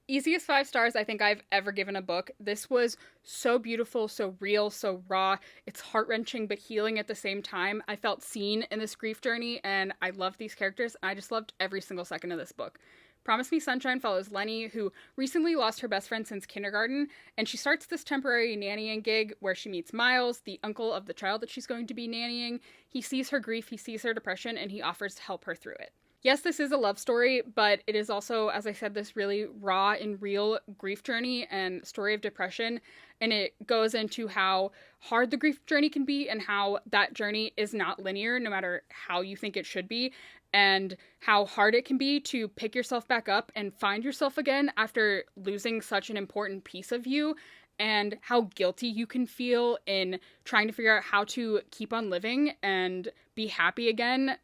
Easiest 5 stars I think I've ever given a book. This was so beautiful, so real, so raw. It's heart wrenching but healing at the same time. I felt seen in this grief journey, and I loved these characters. I just loved every single second of this book. Promise Me Sunshine follows Lenny, who recently lost her best friend since kindergarten, and she starts this temporary nannying gig where she meets Miles, the uncle of the child that she's going to be nannying. He sees her grief, he sees her depression, and he offers to help her through it. Yes, this is a love story, but it is also, as I said, this really raw and real grief journey and story of depression. And it goes into how hard the grief journey can be and how that journey is not linear, no matter how you think it should be, and how hard it can be to pick yourself back up and find yourself again after losing such an important piece of you, and how guilty you can feel in trying to figure out how to keep on living and be happy again,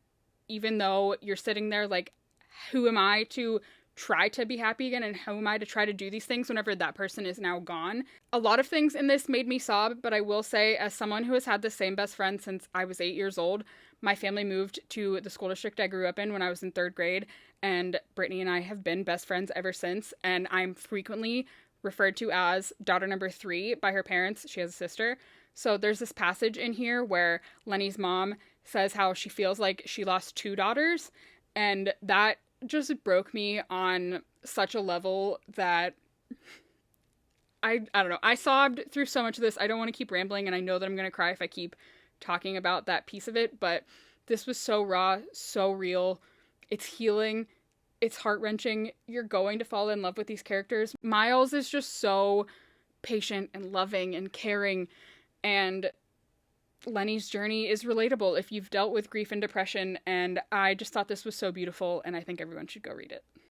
even though you're sitting there like, who am I to try to be happy again, and how am I to try to do these things whenever that person is now gone? A lot of things in this made me sob, but I will say, as someone who has had the same best friend since I was 8 years old, my family moved to the school district I grew up in when I was in third grade, and Brittany and I have been best friends ever since, and I'm frequently referred to as daughter number 3 by her parents. She has a sister. So there's this passage in here where Lenny's mom says how she feels like she lost 2 daughters, and that just broke me on such a level that I don't know. I sobbed through so much of this. I don't want to keep rambling, and I know that I'm going to cry if I keep talking about that piece of it, but this was so raw, so real. It's healing. It's heart-wrenching. You're going to fall in love with these characters. Miles is just so patient and loving and caring, and Lenny's journey is relatable if you've dealt with grief and depression, and I just thought this was so beautiful, and I think everyone should go read it.